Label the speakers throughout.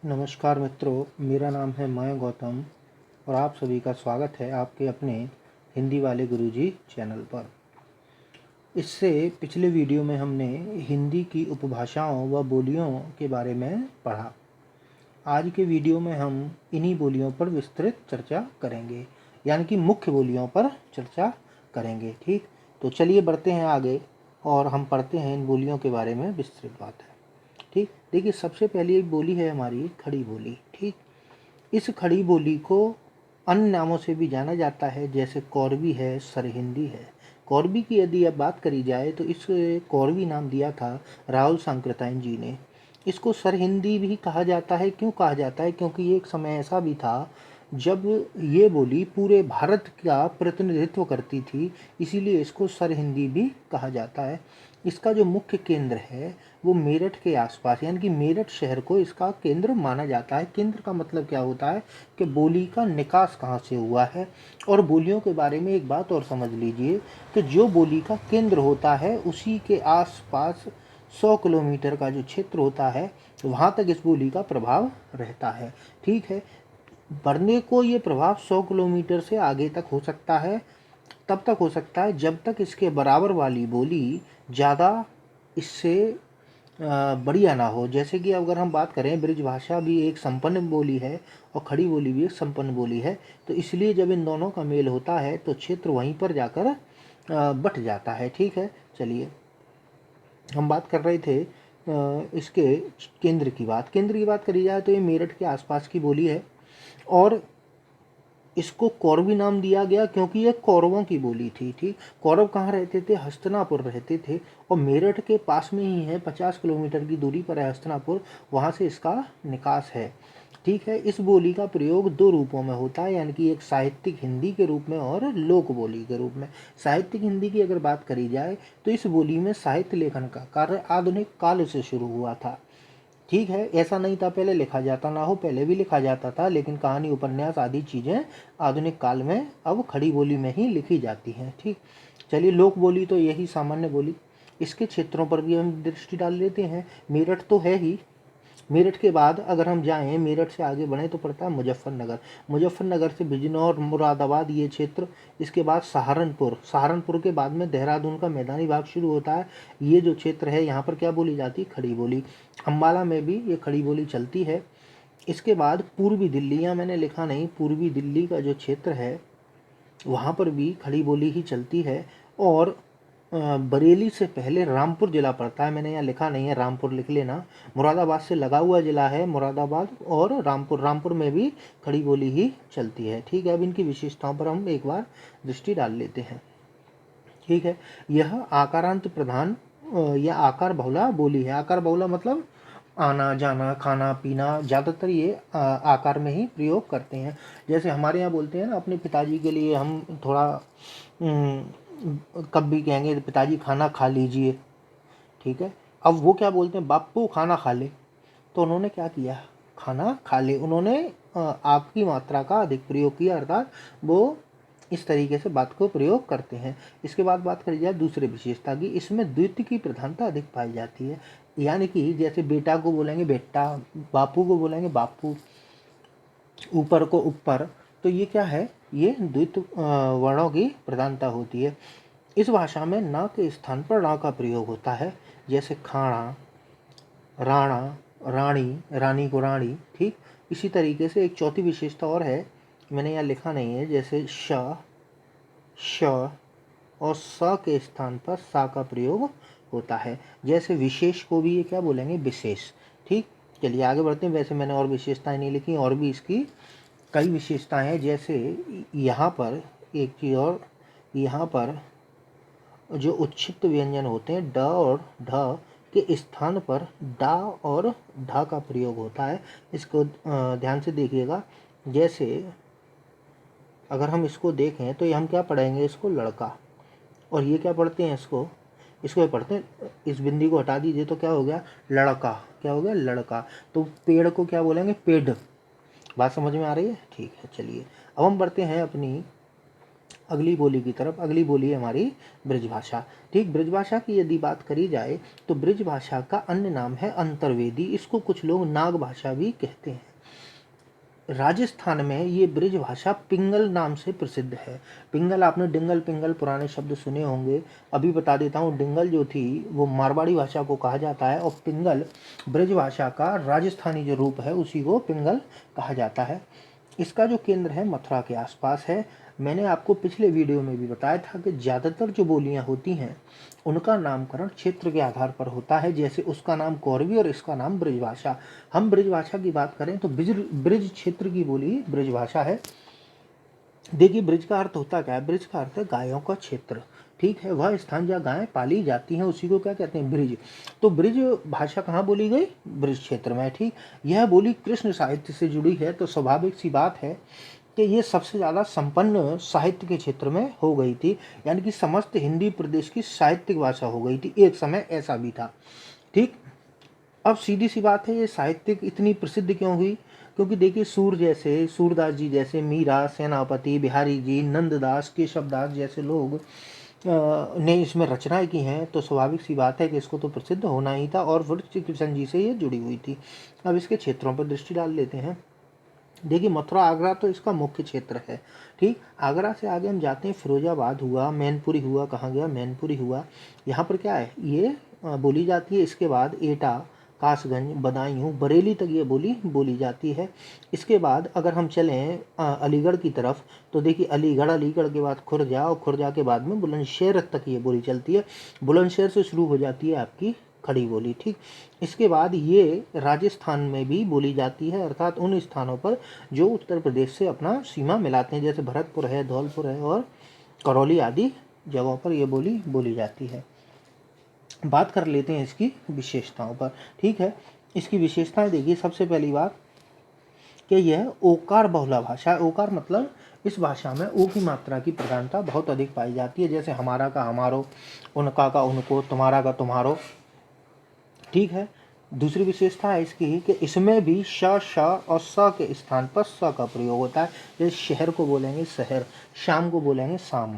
Speaker 1: नमस्कार मित्रों, मेरा नाम है मय गौतम और आप सभी का स्वागत है आपके अपने हिंदी वाले गुरुजी चैनल पर। इससे पिछले वीडियो में हमने हिंदी की उपभाषाओं व बोलियों के बारे में पढ़ा। आज के वीडियो में हम इन्हीं बोलियों पर विस्तृत चर्चा करेंगे, यानी कि मुख्य बोलियों पर चर्चा करेंगे। ठीक, तो चलिए बढ़ते हैं आगे और हम पढ़ते हैं इन बोलियों के बारे में विस्तृत बात है। ठीक, देखिए सबसे पहली एक बोली है हमारी खड़ी बोली। ठीक, इस खड़ी बोली को अन्य नामों से भी जाना जाता है, जैसे कौरवी है, सरहिंदी है। कौरवी की यदि अब बात करी जाए तो इस कौरवी नाम दिया था राहुल सांकृत्यायन जी ने। इसको सरहिंदी भी कहा जाता है। क्यों कहा जाता है? क्योंकि एक समय ऐसा भी था जब ये बोली पूरे भारत का प्रतिनिधित्व करती थी, इसीलिए इसको सरहिंदी भी कहा जाता है। इसका जो मुख्य केंद्र है वो मेरठ के आसपास, यानी कि मेरठ शहर को इसका केंद्र माना जाता है। केंद्र का मतलब क्या होता है कि बोली का निकास कहाँ से हुआ है। और बोलियों के बारे में एक बात और समझ लीजिए कि जो बोली का केंद्र होता है उसी के आसपास 100 किलोमीटर का जो क्षेत्र होता है वहाँ तक इस बोली का प्रभाव रहता है। ठीक है, बढ़ने को ये प्रभाव 100 किलोमीटर से आगे तक हो सकता है, तब तक हो सकता है जब तक इसके बराबर वाली बोली ज़्यादा इससे बढ़िया ना हो। जैसे कि अगर हम बात करें, ब्रिज भाषा भी एक संपन्न बोली है और खड़ी बोली भी एक संपन्न बोली है, तो इसलिए जब इन दोनों का मेल होता है तो क्षेत्र वहीं पर जाकर बट जाता है। ठीक है, चलिए हम बात कर रहे थे इसके केंद्र की बात करी जाए तो ये मेरठ के आसपास की बोली है और इसको कौरवी नाम दिया गया क्योंकि ये कौरवों की बोली थी। ठीक, कौरव कहाँ रहते थे? हस्तिनापुर रहते थे और मेरठ के पास में ही है, 50 किलोमीटर की दूरी पर है हस्तिनापुर, वहाँ से इसका निकास है। ठीक है, इस बोली का प्रयोग दो रूपों में होता है, यानी कि एक साहित्यिक हिंदी के रूप में और लोक बोली के रूप में। साहित्यिक हिंदी की अगर बात करी जाए तो इस बोली में साहित्य लेखन का कार्य आधुनिक काल से शुरू हुआ था। ठीक है, ऐसा नहीं था पहले लिखा जाता ना हो, पहले भी लिखा जाता था, लेकिन कहानी उपन्यास आदि चीज़ें आधुनिक काल में अब खड़ी बोली में ही लिखी जाती हैं। ठीक, चलिए लोक बोली तो यही सामान्य बोली। इसके क्षेत्रों पर भी हम दृष्टि डाल लेते हैं। मेरठ तो है ही, मेरठ के बाद अगर हम जाएं, मेरठ से आगे बढ़ें तो पड़ता है मुजफ्फरनगर। मुजफ्फरनगर से बिजनौर, मुरादाबाद ये क्षेत्र, इसके बाद सहारनपुर, सहारनपुर के बाद में देहरादून का मैदानी भाग शुरू होता है। ये जो क्षेत्र है यहाँ पर क्या बोली जाती है? खड़ी बोली। अम्बाला में भी ये खड़ी बोली चलती है। इसके बाद पूर्वी दिल्ली, यहाँ मैंने लिखा नहीं, पूर्वी दिल्ली का जो क्षेत्र है वहाँ पर भी खड़ी बोली ही चलती है। और बरेली से पहले रामपुर जिला पड़ता है, मैंने यहाँ लिखा नहीं है, रामपुर लिख लेना। मुरादाबाद से लगा हुआ जिला है मुरादाबाद, और रामपुर, रामपुर में भी खड़ी बोली ही चलती है। ठीक है, अब इनकी विशेषताओं पर हम एक बार दृष्टि डाल लेते हैं। ठीक है, यह आकारांत प्रधान या आकार बहुला बोली है। आकार बहुला मतलब आना जाना, खाना पीना, ज़्यादातर ये आकार में ही प्रयोग करते हैं। जैसे हमारे यहाँ बोलते हैं ना, अपने पिताजी के लिए हम थोड़ा कब भी कहेंगे पिताजी खाना खा लीजिए। ठीक है, अब वो क्या बोलते हैं? बापू खाना खा ले। तो उन्होंने क्या किया? खाना खा ले, उन्होंने आपकी मात्रा का अधिक प्रयोग किया, अर्थात वो इस तरीके से बात को प्रयोग करते हैं। इसके बाद बात करी जाए दूसरी विशेषता की, इसमें द्वित्व की प्रधानता अधिक पाई जाती है। यानी कि जैसे बेटा को बोलेंगे बेटा, बापू को बोलेंगे बापू, ऊपर को ऊपर, तो ये क्या है? ये द्वित्व वर्णों की प्रधानता होती है। इस भाषा में ना के स्थान पर णा का प्रयोग होता है, जैसे खाना, राणा, रानी, रानी को रानी। ठीक, इसी तरीके से एक चौथी विशेषता और है, मैंने यहाँ लिखा नहीं है, जैसे श, श और स के स्थान पर सा का प्रयोग होता है। जैसे विशेष को भी ये क्या बोलेंगे? विशेष। ठीक, चलिए आगे बढ़ते हैं। वैसे मैंने और विशेषताएं नहीं लिखी, और भी इसकी कई विशेषताएं हैं। जैसे यहाँ पर एक चीज़ और, यहाँ पर जो उच्छिष्ट व्यंजन होते हैं ड और ढ के स्थान पर डा और ढा का प्रयोग होता है। इसको ध्यान से देखिएगा। जैसे अगर हम इसको देखें तो ये हम क्या पढ़ेंगे? इसको लड़का, और ये क्या पढ़ते हैं? इसको इसको पढ़ते हैं, इस बिंदी को हटा दीजिए तो क्या हो गया? लड़का। क्या हो गया? लड़का। तो पेड़ को क्या बोलेंगे? पेड़। बात समझ में आ रही है? ठीक है, चलिए अब हम बढ़ते हैं अपनी अगली बोली की तरफ। अगली बोली है हमारी ब्रजभाषा। ठीक, ब्रजभाषा की यदि बात करी जाए तो ब्रजभाषा का अन्य नाम है अंतर्वेदी। इसको कुछ लोग नाग भाषा भी कहते हैं। राजस्थान में ये ब्रजभाषा पिंगल नाम से प्रसिद्ध है। पिंगल, आपने डिंगल पिंगल पुराने शब्द सुने होंगे। अभी बता देता हूँ, डिंगल जो थी वो मारवाड़ी भाषा को कहा जाता है, और पिंगल ब्रजभाषा का राजस्थानी जो रूप है उसी को पिंगल कहा जाता है। इसका जो केंद्र है मथुरा के आसपास है। मैंने आपको पिछले वीडियो में भी बताया था कि ज़्यादातर जो बोलियां होती हैं उनका नामकरण क्षेत्र के आधार पर होता है। जैसे उसका नाम कौरवी और इसका नाम ब्रजभाषा। हम ब्रजभाषा की बात करें तो ब्रज क्षेत्र की बोली ब्रजभाषा है। देखिए, ब्रज का अर्थ होता क्या है? ब्रज का अर्थ है गायों का क्षेत्र। ठीक है, वह स्थान जहाँ गायें पाली जाती हैं उसी को क्या कहते हैं? ब्रज। तो ब्रज भाषा कहाँ बोली गई? ब्रज क्षेत्र में। ठीक, यह बोली कृष्ण साहित्य से जुड़ी है, तो स्वाभाविक सी बात है कि ये सबसे ज़्यादा संपन्न साहित्य के क्षेत्र में हो गई थी। यानी कि समस्त हिंदी प्रदेश की साहित्यिक भाषा हो गई थी, एक समय ऐसा भी था। ठीक, अब सीधी सी बात है, ये साहित्यिक इतनी प्रसिद्ध क्यों हुई? क्योंकि देखिए, सूरदास जी जैसे, मीरा, सेनापति, बिहारी जी, नंददास, केशवदास जैसे लोग ने इसमें रचनाएं की हैं, तो स्वाभाविक सी बात है कि इसको तो प्रसिद्ध होना ही था, और वृक्ष कृष्ण जी से ये जुड़ी हुई थी। अब इसके क्षेत्रों पर दृष्टि डाल लेते हैं। देखिए, मथुरा आगरा तो इसका मुख्य क्षेत्र है। ठीक, आगरा से आगे हम जाते हैं, फिरोजाबाद हुआ, मैनपुरी हुआ। कहाँ गया? मैनपुरी हुआ। यहाँ पर क्या है? ये बोली जाती है। इसके बाद एटा, कासगंज, बदायूं, बरेली तक ये बोली जाती है। इसके बाद अगर हम चलें अलीगढ़ की तरफ, तो देखिए अलीगढ़ के बाद खुर्जा, और खुर्जा के बाद में बुलंदशहर तक ये बोली चलती है। बुलंदशहर से शुरू हो जाती है आपकी खड़ी बोली। ठीक, इसके बाद ये राजस्थान में भी बोली जाती है, अर्थात उन स्थानों पर जो उत्तर प्रदेश से अपना सीमा मिलाते हैं, जैसे भरतपुर है, धौलपुर है और करौली आदि जगहों पर यह बोली जाती है। बात कर लेते हैं इसकी विशेषताओं पर। ठीक है, इसकी विशेषताएं देखिए, सबसे पहली बात कि यह ओकार बहुला भाषा है। ओकार मतलब इस भाषा में ओ की मात्रा की प्रधानता बहुत अधिक पाई जाती है। जैसे हमारा का हमारो, उनका का उनको, तुम्हारा का तुम्हारो। ठीक है, दूसरी विशेषता है इसकी कि इसमें भी श, श और स के स्थान पर स का प्रयोग होता है। जैसे शहर को बोलेंगे शहर, शाम को बोलेंगे शाम।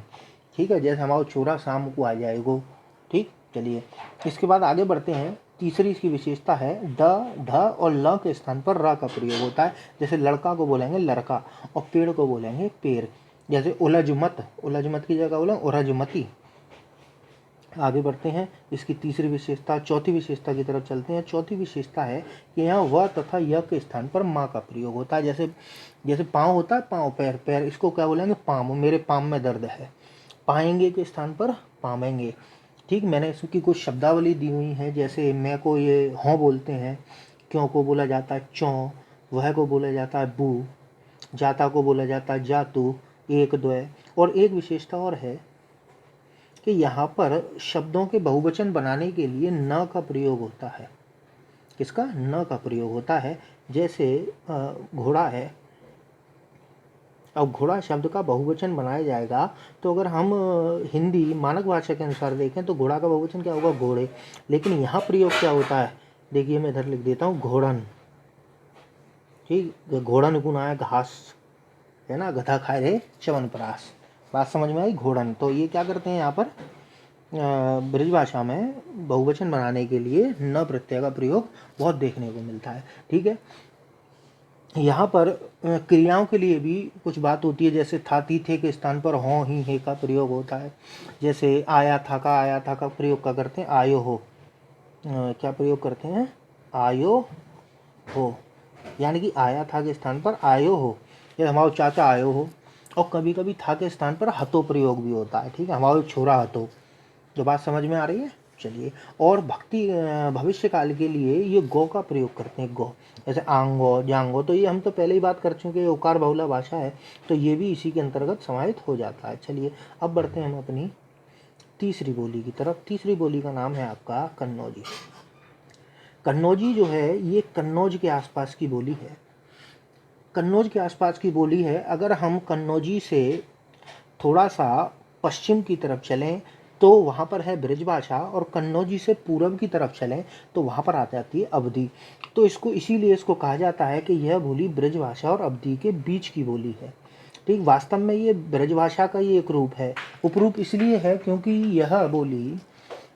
Speaker 1: ठीक है, जैसे हमारा छोरा शाम को आ जाएगो। ठीक, चलिए इसके बाद आगे बढ़ते हैं। तीसरी इसकी विशेषता है ड, ढ और ल के स्थान पर र का प्रयोग होता है। जैसे लड़का को बोलेंगे लड़का, और पेड़ को बोलेंगे पेड़। जैसे उलझमत, उलझमत की जगह बोलेंगे उरजमती। आगे बढ़ते हैं, इसकी तीसरी विशेषता। चौथी विशेषता की तरफ चलते हैं। चौथी विशेषता है कि यहाँ व तथा य के स्थान पर माँ का प्रयोग होता है। जैसे पाँव होता है, पाँव, पैर, पैर, इसको क्या बोलेंगे? पाँव, मेरे पाँव में दर्द है। पाएंगे के स्थान पर पावेंगे। ठीक, मैंने इसकी कुछ शब्दावली दी हुई है। जैसे मैं को ये हों बोलते हैं, क्यों को बोला जाता है चौं, वह को बोला जाता है बू, जाता को बोला जाता है जातू, एक द्वय। और एक विशेषता और है कि यहाँ पर शब्दों के बहुवचन बनाने के लिए न का प्रयोग होता है। किसका? न का प्रयोग होता है। जैसे घोड़ा है, अब घोड़ा शब्द का बहुवचन बनाया जाएगा, तो अगर हम हिंदी मानक भाषा के अनुसार देखें तो घोड़ा का बहुवचन क्या होगा? घोड़े। लेकिन यहाँ प्रयोग क्या होता है? देखिए मैं इधर लिख देता हूँ घोड़न। ठीक, घोड़न गुण आया घास, है ना, गधा खाए रे च्यवनप्राश। बात समझ में आई? घोड़न। तो ये क्या करते हैं यहाँ पर ब्रज भाषा में बहुवचन बनाने के लिए न प्रत्यय का प्रयोग बहुत देखने को मिलता है। ठीक है, यहाँ पर क्रियाओं के लिए भी कुछ बात होती है। जैसे था, थी, थे के स्थान पर हों, ही, हे का प्रयोग होता है। जैसे आया था का प्रयोग क्या करते हैं? आयो हो। क्या प्रयोग करते हैं? आयो हो, यानी कि आया था के स्थान पर आयो हो, या हमारा चाचा आयो हो। और कभी कभी था के स्थान पर हतो प्रयोग भी होता है। ठीक है, हमारा छोरा हतो। जो बात समझ में आ रही है? चलिए, और भक्ति भविष्य काल के लिए ये गो का प्रयोग करते हैं। गो, जैसे आंगो, जांगो। तो ये हम तो पहले ही बात कर चुके हैं, ओकार बहुला भाषा है, तो ये भी इसी के अंतर्गत समाहित हो जाता है। चलिए अब बढ़ते हैं हम अपनी तीसरी बोली की तरफ। तीसरी बोली का नाम है आपका कन्नौजी। कन्नौजी जो है ये कन्नौज के आसपास की बोली है। कन्नौज के आसपास की बोली है। अगर हम कन्नौजी से थोड़ा सा पश्चिम की तरफ चलें तो वहाँ पर है ब्रजभाषा, और कन्नौजी से पूरब की तरफ चलें तो वहाँ पर आ जाती है अवधी। तो इसीलिए इसको कहा जाता है कि यह बोली ब्रजभाषा और अवधी के बीच की बोली है। ठीक, वास्तव में ये ब्रजभाषा का ही एक रूप है। उपरूप इसलिए है क्योंकि यह बोली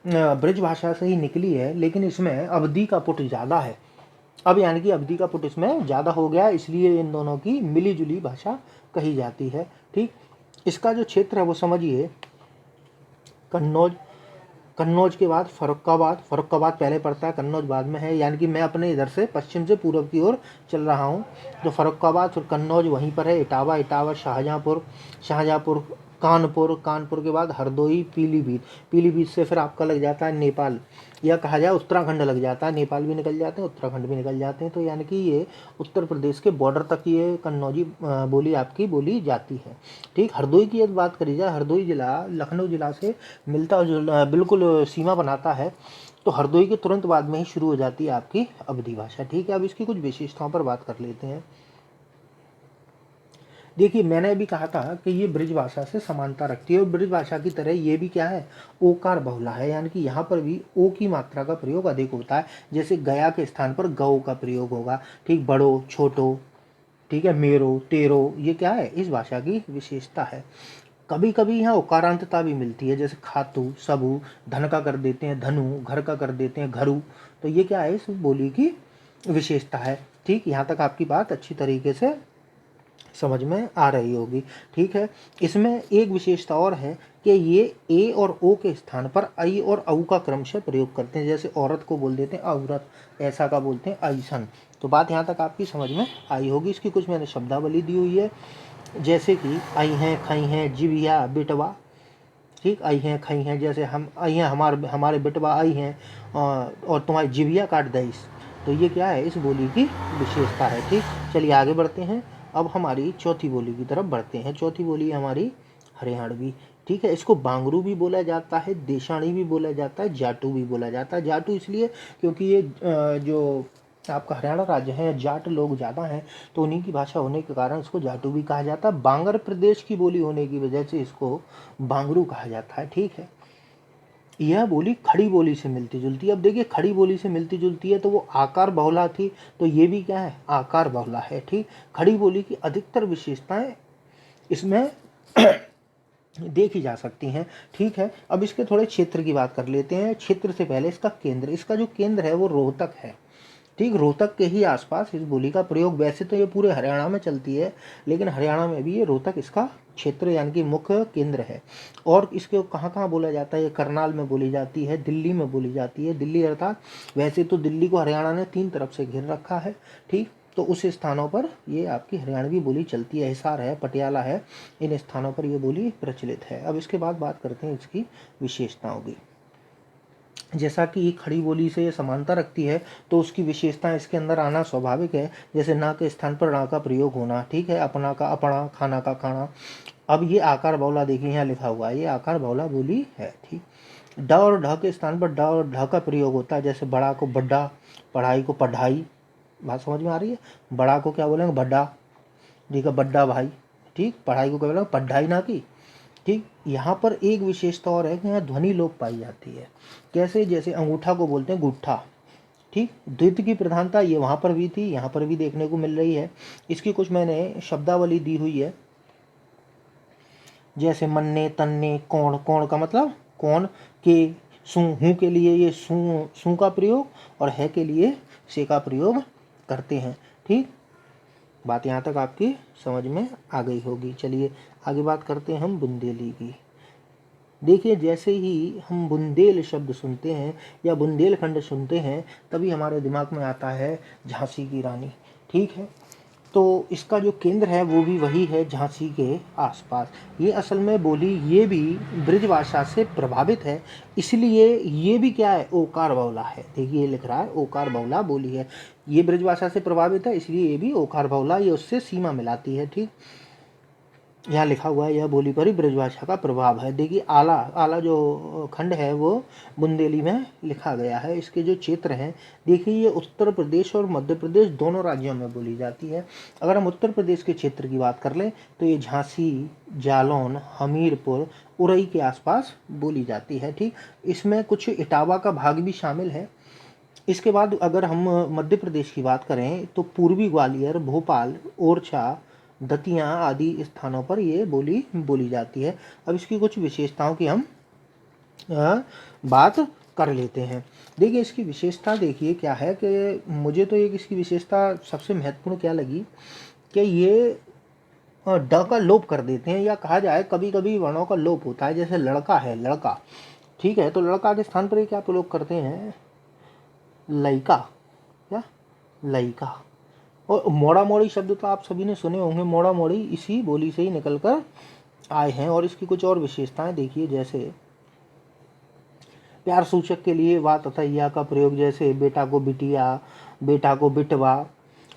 Speaker 1: ब्रजभाषा से ही निकली है, लेकिन इसमें अवधि का पुट ज़्यादा है। अब यानी कि अवधि का पुट इसमें ज़्यादा हो गया, इसलिए इन दोनों की मिली जुली भाषा कही जाती है। ठीक, इसका जो क्षेत्र है वो समझिए, कन्नौज, कन्नौज के बाद फर्रुखाबाद, फर्रुखाबाद पहले पड़ता है, कन्नौज बाद में है। यानी कि मैं अपने इधर से पश्चिम से पूर्व की ओर चल रहा हूँ, तो फर्रुखाबाद और कन्नौज वहीं पर है। इटावा, इटावा शाहजहाँपुर, शाहजहाँपुर कानपुर, कानपुर के बाद हरदोई, पीलीभीत, पीलीभीत से फिर आपका लग जाता है नेपाल, या कहा जाए उत्तराखंड लग जाता है। नेपाल भी निकल जाते हैं, उत्तराखंड भी निकल जाते हैं। तो यानी कि ये उत्तर प्रदेश के बॉर्डर तक ये कन्नौजी बोली आपकी बोली जाती है। ठीक, हरदोई की यदि बात करी जाए, हरदोई जिला लखनऊ जिला से मिलता जुलता बिल्कुल सीमा बनाता है, तो हरदोई के तुरंत बाद में ही शुरू हो जाती है आपकी अवधी भाषा। ठीक है, अब इसकी कुछ विशेषताओं पर बात कर लेते हैं। देखिए, मैंने अभी कहा था कि ये ब्रज भाषा से समानता रखती है, और ब्रज भाषा की तरह ये भी क्या है, ओकार बहुला है। यानी कि यहाँ पर भी ओ की मात्रा का प्रयोग अधिक होता है। जैसे गया के स्थान पर गौ का प्रयोग होगा। ठीक, बड़ो, छोटो, ठीक है, मेरो, तेरो, ये क्या है, इस भाषा की विशेषता है। कभी कभी यहाँ उकारांतता भी मिलती है, जैसे खातु, सबू, धन का कर देते हैं धनु, घर का कर देते हैं घरु। तो ये क्या है, इस बोली की विशेषता है। ठीक, यहाँ तक आपकी बात अच्छी तरीके से समझ में आ रही होगी। ठीक है, इसमें एक विशेषता और है कि ये ए और ओ के स्थान पर आई और औ का क्रमशः प्रयोग करते हैं। जैसे औरत को बोल देते हैं औरत, ऐसा का बोलते हैं ऐसन। तो बात यहाँ तक आपकी समझ में आई होगी। इसकी कुछ मैंने शब्दावली दी हुई है, जैसे कि आई हैं, खई हैं, जिविया, बेटवा। ठीक, आई हैं, खई हैं, जैसे हम आई हैं, हमारे बेटवा आई हैं, और तुम्हारी जिविया काट दईस। तो ये क्या है, इस बोली की विशेषता है। ठीक, चलिए आगे बढ़ते हैं। अब हमारी चौथी बोली की तरफ बढ़ते हैं। चौथी बोली है हमारी हरियाणवी। ठीक है, इसको बांगरू भी बोला जाता है, देशाणी भी बोला जाता है, जाटू भी बोला जाता है। जाटू इसलिए क्योंकि ये जो आपका हरियाणा राज्य है, जाट लोग ज़्यादा हैं, तो उन्हीं की भाषा होने के कारण इसको जाटू भी कहा जाता है। बांगर प्रदेश की बोली होने की वजह से इसको बांगरू कहा जाता है। ठीक है, यह बोली खड़ी बोली से मिलती जुलती है। अब देखिए, खड़ी बोली से मिलती जुलती है तो वो आकार बहुला थी, तो ये भी क्या है, आकार बहुला है। ठीक, खड़ी बोली की अधिकतर विशेषताएं इसमें देखी जा सकती हैं। ठीक है, अब इसके थोड़े क्षेत्र की बात कर लेते हैं। क्षेत्र से पहले इसका केंद्र, इसका जो केंद्र है वो रोहतक है। ठीक, रोहतक के ही आसपास इस बोली का प्रयोग, वैसे तो ये पूरे हरियाणा में चलती है, लेकिन हरियाणा में भी ये रोहतक इसका क्षेत्र यानी कि मुख्य केंद्र है। और इसके कहाँ कहाँ बोला जाता है, ये करनाल में बोली जाती है, दिल्ली में बोली जाती है। दिल्ली अर्थात, वैसे तो दिल्ली को हरियाणा ने 3 तरफ से घेर रखा है। ठीक, तो उस स्थानों पर ये आपकी हरियाणवी बोली चलती है। हिसार है, पटियाला है, इन स्थानों पर ये बोली प्रचलित है। अब इसके बाद बात करते हैं इसकी विशेषताओं की। जैसा कि ये खड़ी बोली से ये समानता रखती है, तो उसकी विशेषता इसके अंदर आना स्वाभाविक है। जैसे ना के स्थान पर ना का प्रयोग होना। ठीक है, अपना का अपना, खाना का खाना। अब ये आकार बहुला देखिए यहाँ लिखा हुआ है, ये आकार बहुला बोली है। ठीक, ड और ढ के स्थान पर ड और ढ का प्रयोग होता है। जैसे बड़ा को बड्डा, पढ़ाई को पढ़ाई। बात समझ में आ रही है, बड़ा को क्या बोलेंगे, बड्डा। ठीक है, बड्डा भाई। ठीक, पढ़ाई को क्या बोलेंगे, पढ़ाई ना की। ठीक, यहाँ पर एक विशेषता और है कि यहाँ ध्वनि लोप पाई जाती है। कैसे, जैसे अंगूठा को बोलते हैं गुट्ठा। ठीक, द्वित की प्रधानता ये वहाँ पर भी थी, यहाँ पर भी देखने को मिल रही है। इसकी कुछ मैंने शब्दावली दी हुई है, जैसे मन्ने, तन्ने, कौन। कौन का मतलब कौन के, सू, हूँ के लिए ये सू का प्रयोग, और है के लिए से का प्रयोग करते हैं। ठीक, बात यहाँ तक आपकी समझ में आ गई होगी। चलिए आगे बात करते हैं हम बुंदेली की। देखिए, जैसे ही हम बुंदेल शब्द सुनते हैं या बुंदेलखंड सुनते हैं, तभी हमारे दिमाग में आता है झांसी की रानी। ठीक है, तो इसका जो केंद्र है वो भी वही है, झांसी के आसपास। ये असल में बोली ये भी ब्रज भाषा से प्रभावित है, इसलिए ये भी क्या है, ओकार बहुला है। देखिए, ये लिख रहा है ओकार बहुला बोली है। ये ब्रज भाषा से प्रभावित है, इसलिए ये भी ओकार बहुला, ये उससे सीमा मिलाती है। ठीक, यहाँ लिखा हुआ है, यह बोली पर ही ब्रजभाषा का प्रभाव है। देखिए, आला, आला जो खंड है वो बुंदेली में लिखा गया है। इसके जो क्षेत्र हैं, देखिए ये उत्तर प्रदेश और मध्य प्रदेश दोनों राज्यों में बोली जाती है। अगर हम उत्तर प्रदेश के क्षेत्र की बात कर लें तो ये झांसी, जालौन, हमीरपुर, उरई के आसपास बोली जाती है। ठीक, इसमें कुछ इटावा का भाग भी शामिल है। इसके बाद अगर हम मध्य प्रदेश की बात करें तो पूर्वी ग्वालियर, भोपाल, ओरछा, दतिया आदि स्थानों पर ये बोली बोली जाती है। अब इसकी कुछ विशेषताओं की हम बात कर लेते हैं। देखिए इसकी विशेषता देखिए क्या है कि मुझे तो एक इसकी विशेषता सबसे महत्वपूर्ण क्या लगी कि ये ड का लोप कर देते हैं, या कहा जाए कभी कभी वर्णों का लोप होता है। जैसे लड़का है, लड़का, ठीक है, तो लड़का के स्थान पर ये क्या प्रयोग करते हैं, लइका, क्या, लइका। और मोड़ा मोड़ी शब्द तो आप सभी ने सुने होंगे, मोड़ा मोड़ी इसी बोली से ही निकल कर आए हैं। और इसकी कुछ और विशेषताएं देखिए, जैसे प्यार सूचक के लिए वा तथा या का प्रयोग, जैसे बेटा को बिटिया, बेटा को बिटवा,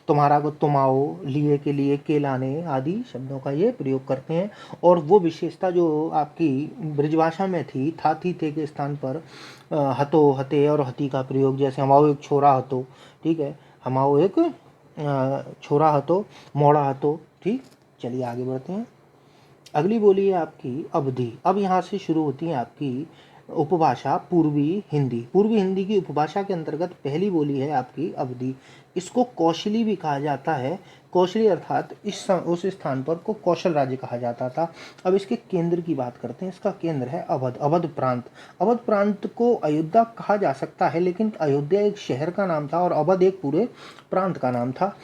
Speaker 1: तुम्हारा को तुमाओ, लिए के लिए केलाने आदि शब्दों का ये प्रयोग करते हैं। और वो विशेषता जो आपकी ब्रजभाषा में थी, था थी थे के स्थान पर हतो, हते और हती का प्रयोग, जैसे हमाओ एक छोरा हतो, ठीक है, हमाओ एक छोरा हतो, मोड़ा हतो, ठीक। चलिए आगे बढ़ते हैं। अगली बोली है आपकी अवधि। अब यहाँ से शुरू होती है आपकी उपभाषा पूर्वी हिंदी। पूर्वी हिंदी की उपभाषा के अंतर्गत पहली बोली है आपकी अवधि। इसको कौशली भी कहा जाता है। कौशली अर्थात उस स्थान पर को कौशल राज्य कहा जाता था। अब इसके केंद्र की बात करते हैं। इसका केंद्र है अवध, अवध प्रांत। अवध प्रांत को अयोध्या कहा जा सकता है, लेकिन अयोध्या एक शहर का नाम था और अवध एक पूरे प्रांत का नाम था।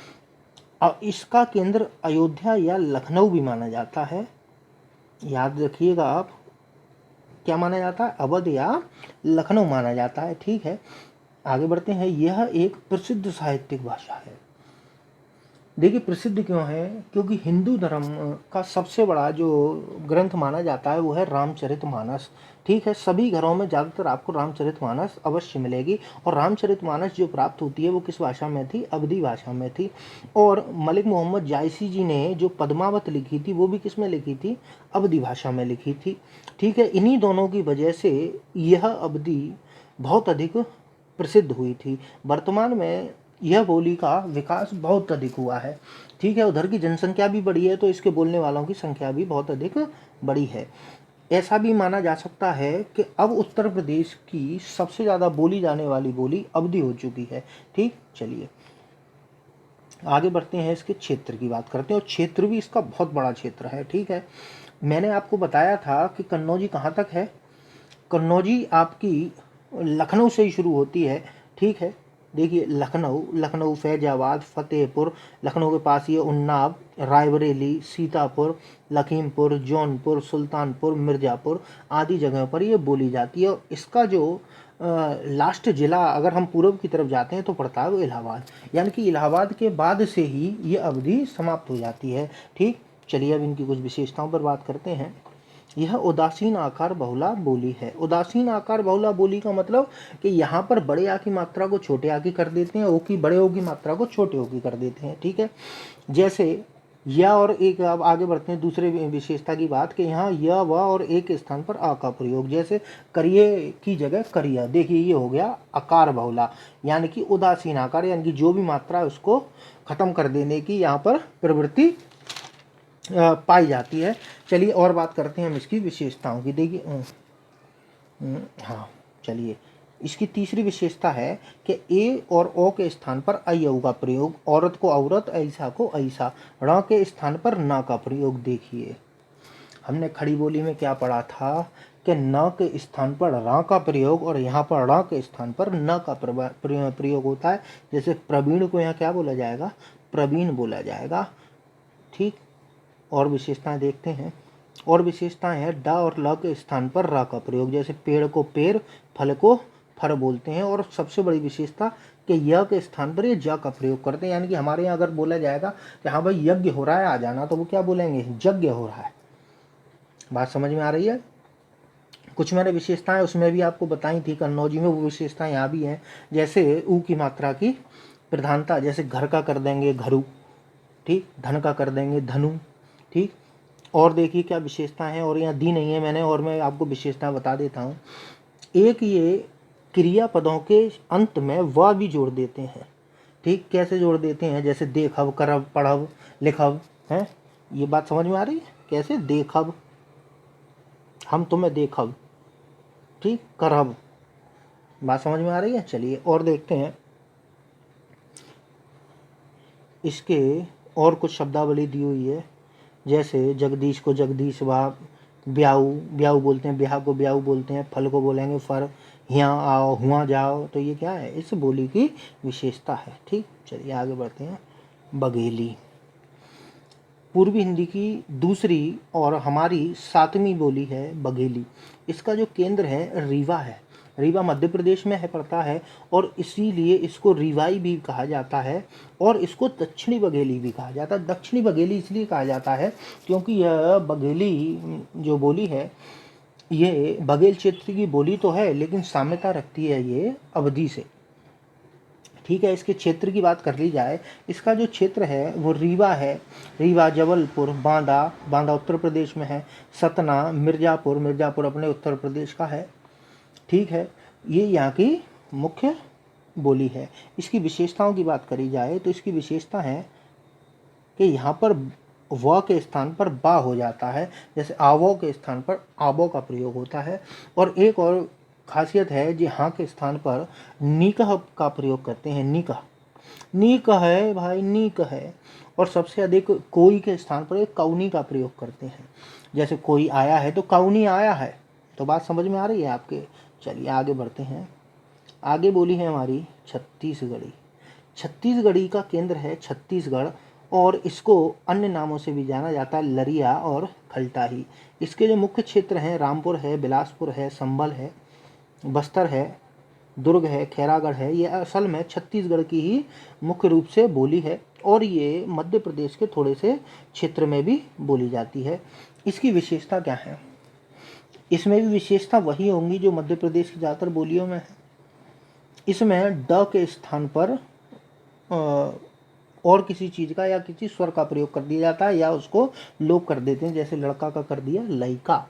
Speaker 1: अब इसका केंद्र अयोध्या या लखनऊ भी माना जाता है। याद रखिएगा आप, क्या माना जाता है, अवध या लखनऊ माना जाता है, ठीक है। आगे बढ़ते हैं। यह एक प्रसिद्ध साहित्यिक भाषा है। देखिए प्रसिद्ध क्यों है, क्योंकि हिंदू धर्म का सबसे बड़ा जो ग्रंथ माना जाता है वो है रामचरितमानस, ठीक है। सभी घरों में ज़्यादातर आपको रामचरितमानस अवश्य मिलेगी। और रामचरितमानस जो प्राप्त होती है वो किस भाषा में थी, अवधी भाषा में थी। और मलिक मोहम्मद जायसी जी ने जो पद्मावत लिखी थी वो भी किस में लिखी थी, अवधी भाषा में लिखी थी, ठीक है। इन्हीं दोनों की वजह से यह अवधी बहुत अधिक प्रसिद्ध हुई थी। वर्तमान में यह बोली का विकास बहुत अधिक हुआ है, ठीक है। उधर की जनसंख्या भी बढ़ी है, तो इसके बोलने वालों की संख्या भी बहुत अधिक बढ़ी है। ऐसा भी माना जा सकता है कि अब उत्तर प्रदेश की सबसे ज़्यादा बोली जाने वाली बोली अवधी हो चुकी है, ठीक। चलिए आगे बढ़ते हैं, इसके क्षेत्र की बात करते हैं। और क्षेत्र भी इसका बहुत बड़ा क्षेत्र है, ठीक है। मैंने आपको बताया था कि कन्नौजी कहाँ तक है, कन्नौजी आपकी लखनऊ से ही शुरू होती है, ठीक है। देखिए लखनऊ, लखनऊ, फैजाबाद, फतेहपुर, लखनऊ के पास ये उन्नाव, रायबरेली, सीतापुर, लखीमपुर, जौनपुर, सुल्तानपुर, मिर्ज़ापुर आदि जगहों पर ये बोली जाती है। और इसका जो लास्ट जिला अगर हम पूर्व की तरफ जाते हैं तो पड़ता है वो इलाहाबाद, यानी कि इलाहाबाद के बाद से ही ये अवधि समाप्त हो जाती है, ठीक। चलिए अब इनकी कुछ विशेषताओं पर बात करते हैं। यह उदासीन आकार बहुला बोली है। उदासीन आकार बहुला बोली का मतलब कि यहाँ पर बड़े आ की मात्रा को छोटे आ की कर देते हैं, ओ की बड़े ओ की मात्रा को छोटे ओ की कर देते हैं, ठीक है। जैसे या और एक, अब आगे बढ़ते हैं दूसरे विशेषता की बात कि यहाँ य व और एक के स्थान पर आ का प्रयोग, जैसे करिए की जगह करिया। देखिए ये हो गया आकार बहुला, यानी कि उदासीन आकार, यानी कि जो भी मात्रा है उसको खत्म कर देने की यहाँ पर प्रवृत्ति पाई जाती है। चलिए और बात करते हैं हम इसकी विशेषताओं की। देखिए हाँ, चलिए इसकी तीसरी विशेषता है कि ए और ओ के स्थान पर आई औ का प्रयोग, औरत को औरत, ऐसा को ऐसा, ण के स्थान पर न का प्रयोग। देखिए हमने खड़ी बोली में क्या पढ़ा था कि न के स्थान पर रा का प्रयोग और यहाँ पर ण के स्थान पर न का प्रयोग होता है। जैसे प्रवीण को यहाँ क्या बोला जाएगा, प्रवीण बोला जाएगा, ठीक। और विशेषताएं देखते हैं। और विशेषताएं हैं ड और ल के स्थान पर रा का प्रयोग, जैसे पेड़ को पेड़, फल को फर बोलते हैं। और सबसे बड़ी विशेषता कि य के स्थान पर ये ज का प्रयोग करते हैं, यानी कि हमारे यहाँ अगर बोला जाएगा कि हाँ भाई यज्ञ हो रहा है आ जाना, तो वो क्या बोलेंगे, यज्ञ हो रहा है। बात समझ में आ रही है। कुछ मैंने विशेषताएं उसमें भी आपको बताई थी कन्नौजी में, वो विशेषताएं यहाँ भी हैं। जैसे ऊ की मात्रा की प्रधानता, जैसे घर का कर देंगे घरु, ठीक, धन का कर देंगे धनु, ठीक। और देखिए क्या विशेषता है, और यहाँ दी नहीं है मैंने, और मैं आपको विशेषता बता देता हूँ। एक ये क्रियापदों के अंत में व भी जोड़ देते हैं, ठीक। कैसे जोड़ देते हैं, जैसे देखब, करब, पढ़ब, लिखब, हैं, ये बात समझ में आ रही है। कैसे, देखब, हम तुम्हें देखब, ठीक, करब, बात समझ में आ रही है। चलिए और देखते हैं इसके और कुछ शब्दावली दी हुई है, जैसे जगदीश को जगदीश वा, ब्याऊ ब्याऊ बोलते हैं, ब्याह को ब्याऊ बोलते हैं, फल को बोलेंगे फर, यहाँ आओ हुआ जाओ। तो ये क्या है, इस बोली की विशेषता है। ठीक, चलिए आगे बढ़ते हैं। बघेली पूर्वी हिंदी की दूसरी और हमारी 7वीं बोली है बघेली। इसका जो केंद्र है रीवा है। रीवा मध्य प्रदेश में है पड़ता है, और इसीलिए इसको रीवाई भी कहा जाता है, और इसको दक्षिणी बघेली भी कहा जाता है। दक्षिणी बघेली इसलिए कहा जाता है क्योंकि यह बघेली जो बोली है, ये बघेल क्षेत्र की बोली तो है, लेकिन साम्यता रखती है ये अवधी से। ठीक है, इसके क्षेत्र की बात कर ली जाए, इसका जो क्षेत्र है वो रीवा है। रीवा, जबलपुर, बांदा, बांदा उत्तर प्रदेश में है, सतना, मिर्ज़ापुर, मिर्ज़ापुर अपने उत्तर प्रदेश का है। ठीक है, ये यहाँ की मुख्य बोली है। इसकी विशेषताओं की बात करी जाए तो इसकी विशेषता है कि यहाँ पर व के स्थान पर बा हो जाता है, जैसे आवो के स्थान पर आबो का प्रयोग होता है। और एक और खासियत है जी, हाँ के स्थान पर निकह का प्रयोग करते हैं। निकह, नीक है भाई, नीक है। और सबसे अधिक कोई के स्थान पर एक कौनी का प्रयोग करते हैं, जैसे कोई आया है तो कौनी आया है। तो बात समझ में आ रही है आपके। चलिए आगे बढ़ते हैं। आगे बोली है हमारी छत्तीसगढ़ी। छत्तीसगढ़ी का केंद्र है छत्तीसगढ़, और इसको अन्य नामों से भी जाना जाता है, लरिया और खलटाही। इसके जो मुख्य क्षेत्र हैं रामपुर है, बिलासपुर है, संभल है, बस्तर है, दुर्ग है, खैरागढ़ है। ये असल में छत्तीसगढ़ की ही मुख्य रूप से बोली है, और ये मध्य प्रदेश के थोड़े से क्षेत्र में भी बोली जाती है। इसकी विशेषता क्या है, इसमें भी विशेषता वही होंगी जो मध्य प्रदेश की ज़्यादातर बोलियों में है। इसमें ड के स्थान पर और किसी चीज़ का या किसी स्वर का प्रयोग कर दिया जाता है, या उसको लोप कर देते हैं, जैसे लड़का का कर दिया लइका।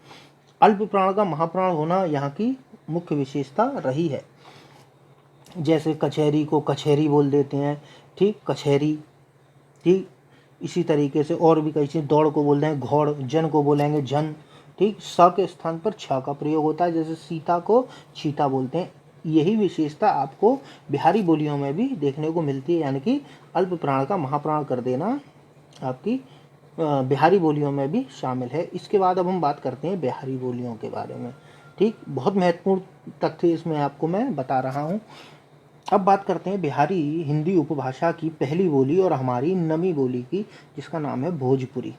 Speaker 1: अल्प प्राण का महाप्राण होना यहाँ की मुख्य विशेषता रही है। जैसे कचहरी को कचहरी बोल देते हैं, ठीक, कचहरी। ठीक, इसी तरीके से और भी कई चीज़, दौड़ को बोलते हैं घोड़, जन को बोलेंगे जन। ठीक, स के स्थान पर छ का प्रयोग होता है, जैसे सीता को चीता बोलते हैं। यही विशेषता आपको बिहारी बोलियों में भी देखने को मिलती है, यानी कि अल्प प्राण का महाप्राण कर देना आपकी बिहारी बोलियों में भी शामिल है। इसके बाद अब हम बात करते हैं बिहारी बोलियों के बारे में। ठीक, बहुत महत्वपूर्ण तथ्य इसमें आपको मैं बता रहा हूँ। अब बात करते हैं बिहारी हिंदी उपभाषा की पहली बोली और हमारी नवी बोली की, जिसका नाम है भोजपुरी।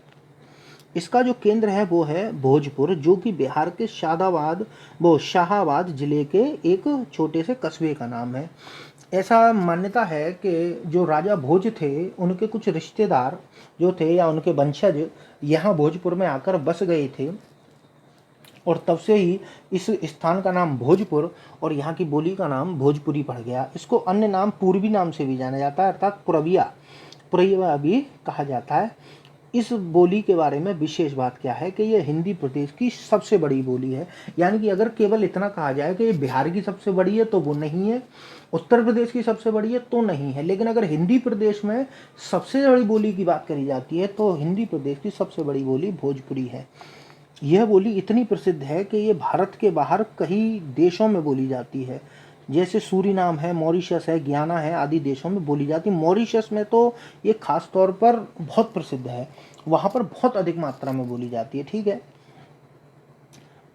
Speaker 1: इसका जो केंद्र है वो है भोजपुर, जो कि बिहार के शाहाबाद जिले के एक छोटे से कस्बे का नाम है। ऐसा मान्यता है कि जो राजा भोज थे, उनके कुछ रिश्तेदार जो थे या उनके वंशज यहाँ भोजपुर में आकर बस गए थे, और तब से ही इस स्थान का नाम भोजपुर और यहाँ की बोली का नाम भोजपुरी पड़ गया। इसको अन्य नाम पूर्वी नाम से भी जाना जाता है, अर्थात पुरविया भी कहा जाता है। इस बोली के बारे में विशेष बात क्या है कि यह हिंदी प्रदेश की सबसे बड़ी बोली है। यानी कि अगर केवल इतना कहा जाए कि ये बिहार की सबसे बड़ी है तो वो नहीं है, उत्तर प्रदेश की सबसे बड़ी है तो नहीं है, लेकिन अगर हिंदी प्रदेश में सबसे बड़ी बोली की बात करी जाती है तो हिंदी प्रदेश की सबसे बड़ी बोली भोजपुरी है। यह बोली इतनी प्रसिद्ध है कि ये भारत के बाहर कई देशों में बोली जाती है, जैसे सूरीनाम है, मॉरिशस है, गियाना है आदि देशों में बोली जाती है। मॉरिशस में तो ये खास तौर पर बहुत प्रसिद्ध है, वहाँ पर बहुत अधिक मात्रा में बोली जाती है। ठीक है,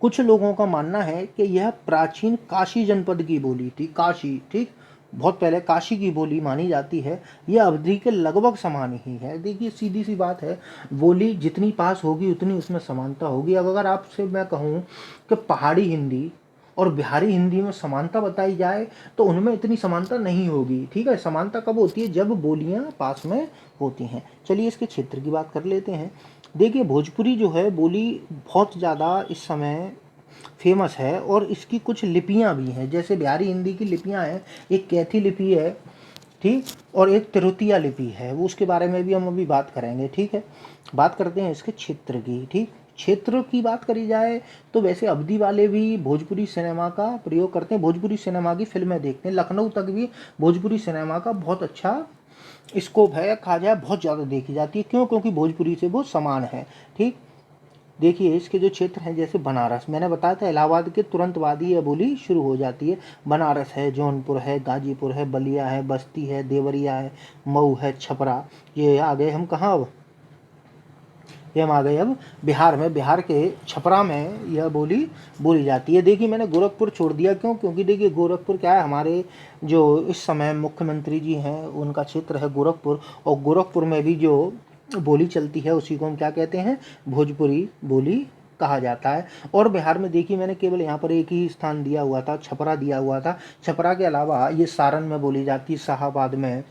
Speaker 1: कुछ लोगों का मानना है कि यह प्राचीन काशी जनपद की बोली थी। काशी, ठीक, बहुत पहले काशी की बोली मानी जाती है। यह अवधि के लगभग समान ही है। देखिए सीधी सी बात है, बोली जितनी पास होगी उतनी उसमें समानता होगी। अब अगर आपसे मैं कहूँ कि पहाड़ी हिंदी और बिहारी हिंदी में समानता बताई जाए तो उनमें इतनी समानता नहीं होगी। ठीक है, समानता कब होती है, जब बोलियां पास में होती हैं। चलिए इसके क्षेत्र की बात कर लेते हैं। देखिए भोजपुरी जो है बोली बहुत ज़्यादा इस समय फेमस है, और इसकी कुछ लिपियां भी हैं, जैसे बिहारी हिंदी की लिपियां हैं, एक कैथी लिपि है, ठीक, और एक तिरुतिया लिपि है, वो उसके बारे में भी हम अभी बात करेंगे। ठीक है, बात करते हैं इसके क्षेत्र की। ठीक, क्षेत्र की बात करी जाए तो वैसे अवधी वाले भी भोजपुरी सिनेमा का प्रयोग करते हैं, भोजपुरी सिनेमा की फिल्में देखते हैं। लखनऊ तक भी भोजपुरी सिनेमा का बहुत अच्छा स्कोप है, कहा जाए बहुत ज़्यादा देखी जाती है। क्यों? क्योंकि भोजपुरी से वो समान है। ठीक, देखिए इसके जो क्षेत्र हैं, जैसे बनारस, मैंने बताया था इलाहाबाद के तुरंत बाद ही यह बोली शुरू हो जाती है। बनारस है, जौनपुर है, गाजीपुर है, बलिया है, बस्ती है, देवरिया है, मऊ है, छपरा। ये आ गए हम कहाँ अब, ये हम आ गए अब बिहार में। बिहार के छपरा में यह बोली बोली जाती है। देखिए मैंने गोरखपुर छोड़ दिया, क्यों? क्योंकि देखिए गोरखपुर क्या है, हमारे जो इस समय मुख्यमंत्री जी हैं उनका क्षेत्र है गोरखपुर, और गोरखपुर में भी जो बोली चलती है उसी को हम क्या कहते हैं, भोजपुरी बोली कहा जाता है। और बिहार में देखिए मैंने केवल यहाँ पर एक ही स्थान दिया हुआ था, छपरा दिया हुआ था। छपरा के अलावा ये सारण में बोली जाती है, शाहाबाद में,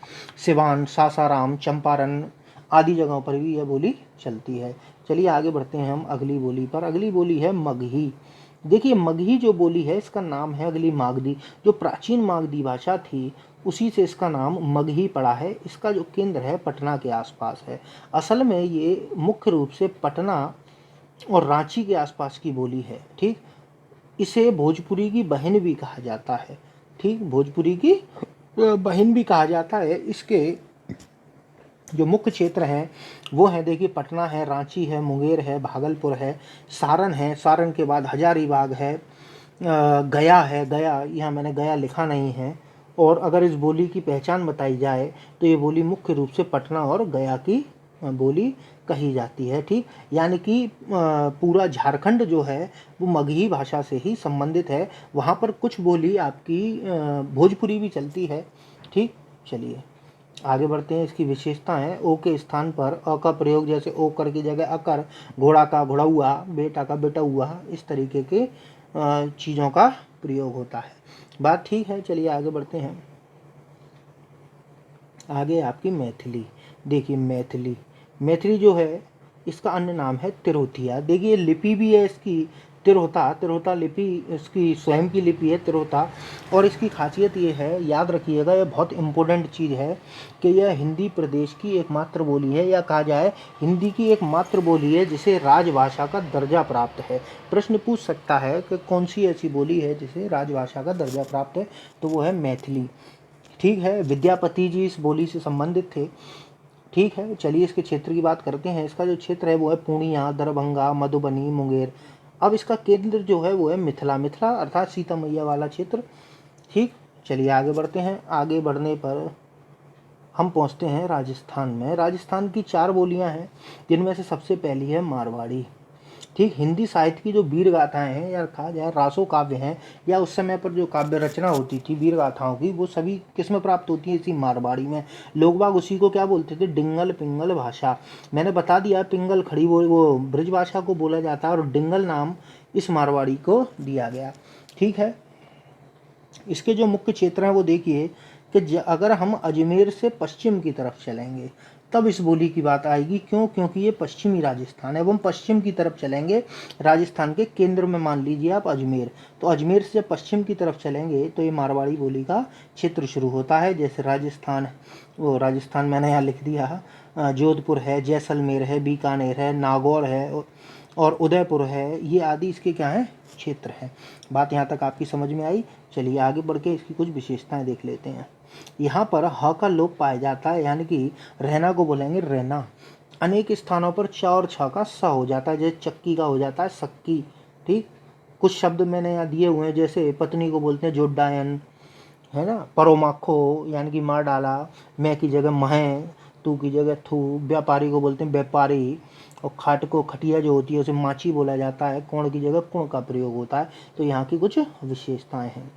Speaker 1: सिवान, सासाराम, चंपारण आदि जगहों पर भी यह बोली चलती है। चलिए आगे बढ़ते हैं हम अगली बोली पर। अगली बोली है मगही। देखिए मगही जो बोली है, इसका नाम है अगली मागधी। जो प्राचीन मागधी भाषा थी उसी से इसका नाम मगही पड़ा है। इसका जो केंद्र है पटना के आसपास है। असल में ये मुख्य रूप से पटना और रांची के आसपास की बोली है। ठीक, इसे भोजपुरी की बहन भी कहा जाता है। ठीक, भोजपुरी की बहन भी कहा जाता है। इसके जो मुख्य क्षेत्र हैं वो हैं, देखिए पटना है, रांची है, मुंगेर है, भागलपुर है, सारण है, सारण के बाद हजारीबाग है, गया है। गया, यहाँ मैंने गया लिखा नहीं है। और अगर इस बोली की पहचान बताई जाए तो ये बोली मुख्य रूप से पटना और गया की बोली कही जाती है। ठीक, यानी कि पूरा झारखंड जो है वो मगही भाषा से ही संबंधित है। वहाँ पर कुछ बोली आपकी भोजपुरी भी चलती है। ठीक, चलिए आगे बढ़ते हैं। इसकी विशेषताएं, ओ के स्थान पर अ का प्रयोग, जैसे ओकर की जगह अकर, घोड़ा का घोड़ौआ, बेटा का बेटौआ, इस तरीके के चीज़ों का प्रयोग होता है। बात ठीक है, चलिए आगे बढ़ते हैं। आगे आपकी मैथिली। देखिए मैथिली, मैथिली जो है इसका अन्य नाम है तिरहुतिया। देखिए लिपि भी है इसकी तिरहुता, तिरहुता लिपि इसकी स्वयं की लिपि है तिरहुता। और इसकी खासियत ये है, याद रखिएगा, ये बहुत इम्पोर्टेंट चीज़ है कि यह हिंदी प्रदेश की एकमात्र बोली है, या कहा जाए हिंदी की एकमात्र बोली है जिसे राजभाषा का दर्जा प्राप्त है। प्रश्न पूछ सकता है कि कौन सी ऐसी बोली है जिसे राजभाषा का दर्जा प्राप्त है, तो वो है मैथिली। ठीक है, विद्यापति जी इस बोली से संबंधित थे। ठीक है, चलिए इसके क्षेत्र की बात करते हैं। इसका जो क्षेत्र है वो है पूर्णिया, दरभंगा, मधुबनी, मुंगेर। अब इसका केंद्र जो है वो है मिथिला, मिथिला अर्थात सीता मैया वाला क्षेत्र। ठीक, चलिए आगे बढ़ते हैं। आगे बढ़ने पर हम पहुंचते हैं राजस्थान में। राजस्थान की 4 बोलियां हैं, जिनमें से सबसे पहली है मारवाड़ी। ठीक, हिंदी साहित्य की जो वीर गाथाएं हैं, या कहा जाए रासो काव्य हैं, या उस समय पर जो काव्य रचना होती थी वीर गाथाओं की, वो सभी किस में प्राप्त होती है, इसी मारवाड़ी में। लोग बाग उसी को क्या बोलते थे, डिंगल पिंगल भाषा। मैंने बता दिया पिंगल खड़ी वो ब्रज भाषा को बोला जाता है, और डिंगल नाम इस मारवाड़ी को दिया गया। ठीक है, इसके जो मुख्य क्षेत्र हैं वो देखिए कि अगर हम अजमेर से पश्चिम की तरफ चलेंगे तब इस बोली की बात आएगी। क्यों? क्योंकि ये पश्चिमी राजस्थान है। अब हम पश्चिम की तरफ चलेंगे, राजस्थान के केंद्र में मान लीजिए आप अजमेर, तो अजमेर से जब पश्चिम की तरफ चलेंगे तो ये मारवाड़ी बोली का क्षेत्र शुरू होता है। जैसे राजस्थान, वो राजस्थान मैंने यहाँ लिख दिया, जोधपुर है, जैसलमेर है, बीकानेर है, नागौर है और उदयपुर है, ये आदि इसके क्या हैं, क्षेत्र हैं। बात यहाँ तक आपकी समझ में आई। चलिए आगे बढ़ के इसकी कुछ विशेषताएं देख लेते हैं। यहाँ पर ह का लोप पाया जाता है, यानी कि रहना को बोलेंगे रहना। अनेक स्थानों पर च और छ का स हो जाता है, जैसे चक्की का हो जाता है सक्की। ठीक, कुछ शब्द मैंने यहाँ दिए हुए हैं, जैसे पत्नी को बोलते हैं जोडायन, है ना, परोमाखो यानी कि मार डाला, मैं की जगह महें, तू की जगह थू। व्यापारी को बोलते हैं व्यापारी, और खाट को, खटिया जो होती है उसे माची बोला जाता है, कोण की जगह कुण का प्रयोग होता है। तो यहाँ की कुछ विशेषताएं हैं।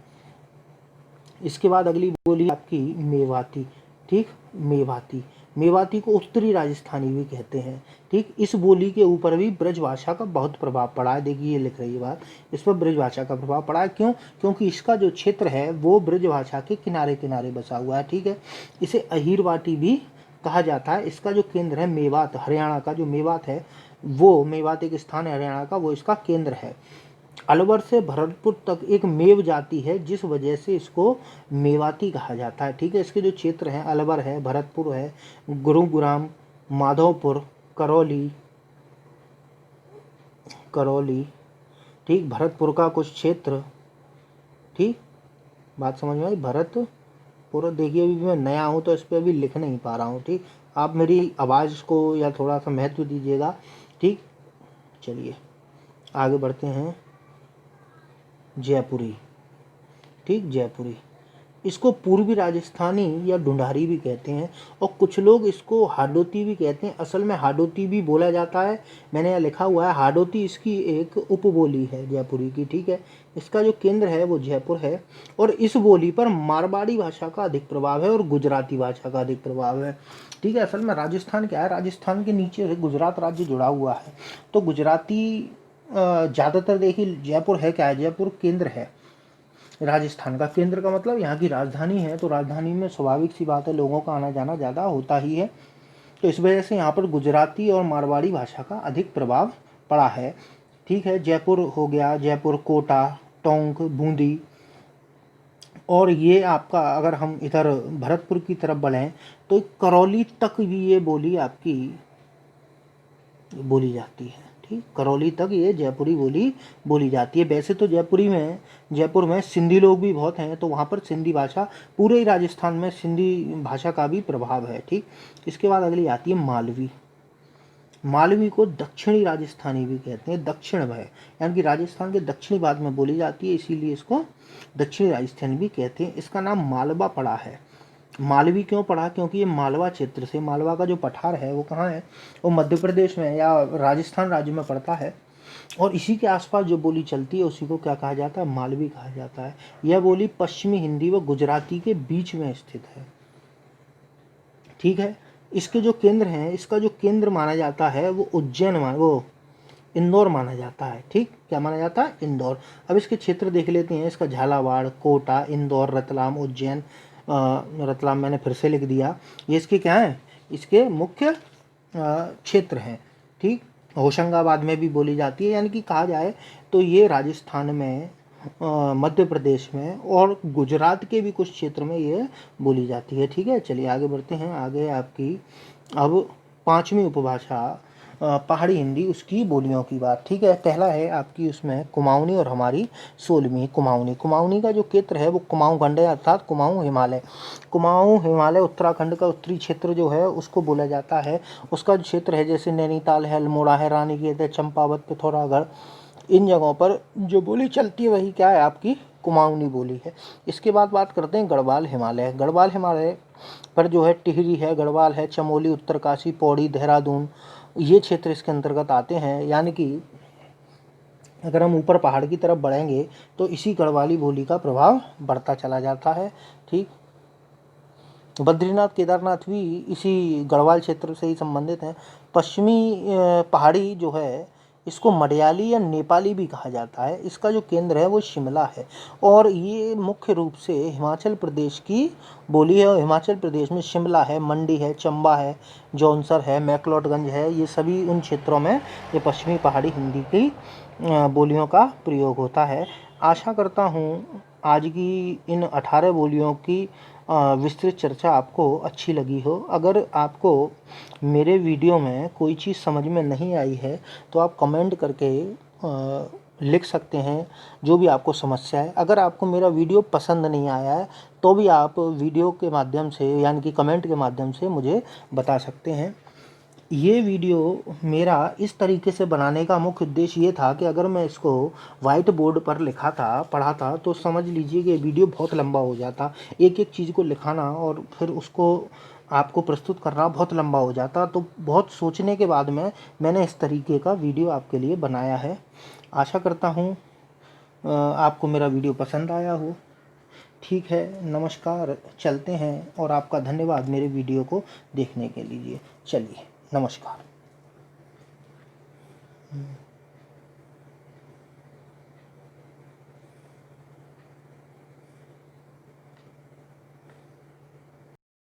Speaker 1: इसके बाद अगली बोली आपकी मेवाती। ठीक, मेवाती, मेवाती को उत्तरी राजस्थानी भी कहते हैं। ठीक, इस बोली के ऊपर भी ब्रज भाषा का बहुत प्रभाव पड़ा है। देखिए ये लिख रही है बात, इस पर ब्रज भाषा का प्रभाव पड़ा है। क्यों? क्योंकि इसका जो क्षेत्र है वो ब्रज भाषा के किनारे किनारे बसा हुआ है। ठीक है, इसे अहीरवाटी भी कहा जाता है। इसका जो केंद्र है मेवात, हरियाणा का जो मेवात है, वो मेवात एक स्थान है हरियाणा का, वो इसका केंद्र है। अलवर से भरतपुर तक एक मेव जाति है, जिस वजह से इसको मेवाती कहा जाता है। ठीक है, इसके जो क्षेत्र हैं अलवर है, भरतपुर है, गुरुग्राम, माधवपुर, करौली, करौली। ठीक, भरतपुर का कुछ क्षेत्र। ठीक, बात समझ में आई। भरतपुर, देखिए अभी मैं नया हूँ तो इस पर अभी लिख नहीं पा रहा हूँ। ठीक, आप मेरी आवाज़ को या थोड़ा सा महत्व दीजिएगा। ठीक, चलिए आगे बढ़ते हैं। जयपुरी, ठीक, जयपुरी, इसको पूर्वी राजस्थानी या ढूंढारी भी कहते हैं और कुछ लोग इसको हाडोती भी कहते हैं। असल में हाडोती भी बोला जाता है, मैंने यहाँ लिखा हुआ है हाडोती इसकी एक उपबोली है जयपुरी की, ठीक है। इसका जो केंद्र है वो जयपुर है और इस बोली पर मारवाड़ी भाषा का अधिक प्रभाव है और गुजराती भाषा का अधिक प्रभाव है, ठीक है। असल में राजस्थान क्या है, राजस्थान के नीचे से गुजरात राज्य जुड़ा हुआ है, तो गुजराती ज़्यादातर देखिए जयपुर है क्या है, जयपुर केंद्र है राजस्थान का। केंद्र का मतलब यहाँ की राजधानी है, तो राजधानी में स्वाभाविक सी बात है लोगों का आना जाना ज़्यादा होता ही है, तो इस वजह से यहाँ पर गुजराती और मारवाड़ी भाषा का अधिक प्रभाव पड़ा है, ठीक है। जयपुर हो गया, जयपुर, कोटा, टोंक, बूंदी, और ये आपका अगर हम इधर भरतपुर की तरफ बढ़ें तो करौली तक भी ये बोली आपकी बोली जाती है, ठीक, करौली तक ये जयपुरी बोली बोली जाती है। वैसे तो जयपुर में सिंधी लोग भी बहुत हैं, तो वहाँ पर सिंधी भाषा, पूरे ही राजस्थान में सिंधी भाषा का भी प्रभाव है, ठीक। इसके बाद अगली आती है मालवी। मालवी को दक्षिणी राजस्थानी भी कहते हैं, दक्षिण में, यानी कि राजस्थान के दक्षिणी भाग में बोली जाती है, इसीलिए इसको दक्षिणी राजस्थानी भी कहते हैं। इसका नाम मालवा पड़ा है। मालवी क्यों पड़ा, क्योंकि ये मालवा क्षेत्र से, मालवा का जो पठार है वो कहाँ है, वो मध्य प्रदेश में या राजस्थान राज्य में पड़ता है, और इसी के आसपास जो बोली चलती है उसी को क्या कहा जाता है, मालवी कहा जाता है। यह बोली पश्चिमी हिंदी व गुजराती के बीच में स्थित है, ठीक है। इसके जो केंद्र हैं, इसका जो केंद्र माना जाता है वो वो इंदौर माना जाता है, ठीक, क्या माना जाता है, इंदौर। अब इसके क्षेत्र देख लेते हैं, इसका झालावाड़, कोटा, इंदौर, रतलाम, उज्जैन, रतलाम मैंने फिर से लिख दिया, ये इसके क्या हैं, इसके मुख्य क्षेत्र हैं, ठीक। होशंगाबाद में भी बोली जाती है, यानी कि कहा जाए तो ये राजस्थान में, मध्य प्रदेश में और गुजरात के भी कुछ क्षेत्र में ये बोली जाती है, ठीक है। चलिए आगे बढ़ते हैं। आगे आपकी अब पांचवी उपभाषा पहाड़ी हिंदी, उसकी बोलियों की बात, ठीक है। पहला है आपकी उसमें कुमाऊनी और हमारी 16वीं कुमाऊनी। कुमाऊनी का जो क्षेत्र है वो कुमाऊं खंड है, अर्थात कुमाऊं हिमालय। कुमाऊं हिमालय उत्तराखंड का उत्तरी क्षेत्र जो है उसको बोला जाता है। उसका जो क्षेत्र है जैसे नैनीताल है, अल्मोड़ा है, रानीखेत है, चंपावत, पिथौरागढ़, इन जगहों पर जो बोली चलती है वही क्या है, आपकी कुमाऊनी बोली है। इसके बाद बात करते हैं गढ़वाल हिमालय। गढ़वाल हिमालय पर जो है टिहरी है, गढ़वाल है, चमोली, उत्तरकाशी, पौड़ी, देहरादून, ये क्षेत्र इसके अंतर्गत आते हैं। यानी कि अगर हम ऊपर पहाड़ की तरफ बढ़ेंगे तो इसी गढ़वाली बोली का प्रभाव बढ़ता चला जाता है, ठीक। बद्रीनाथ, केदारनाथ भी इसी गढ़वाल क्षेत्र से ही संबंधित हैं। पश्चिमी पहाड़ी जो है इसको मलयाली या नेपाली भी कहा जाता है। इसका जो केंद्र है वो शिमला है और ये मुख्य रूप से हिमाचल प्रदेश की बोली है। और हिमाचल प्रदेश में शिमला है, मंडी है, चंबा है, जौनसर है, मैक्लोडगंज है, ये सभी उन क्षेत्रों में ये पश्चिमी पहाड़ी हिंदी की बोलियों का प्रयोग होता है। आशा करता हूँ आज की इन 18 बोलियों की विस्तृत चर्चा आपको अच्छी लगी हो। अगर आपको मेरे वीडियो में कोई चीज़ समझ में नहीं आई है तो आप कमेंट करके लिख सकते हैं जो भी आपको समस्या है। अगर आपको मेरा वीडियो पसंद नहीं आया है तो भी आप वीडियो के माध्यम से, यानी कि कमेंट के माध्यम से मुझे बता सकते हैं। ये वीडियो मेरा इस तरीके से बनाने का मुख्य उद्देश्य ये था कि अगर मैं इसको वाइट बोर्ड पर लिखा था, पढ़ा था, तो समझ लीजिए कि वीडियो बहुत लंबा हो जाता। एक एक चीज़ को लिखाना और फिर उसको आपको प्रस्तुत करना बहुत लंबा हो जाता। तो बहुत सोचने के बाद में मैंने इस तरीके का वीडियो आपके लिए बनाया है। आशा करता हूँ आपको मेरा वीडियो पसंद आया हो। ठीक है, नमस्कार, चलते हैं और आपका धन्यवाद मेरे वीडियो को देखने के लिए। चलिए, नमस्कार।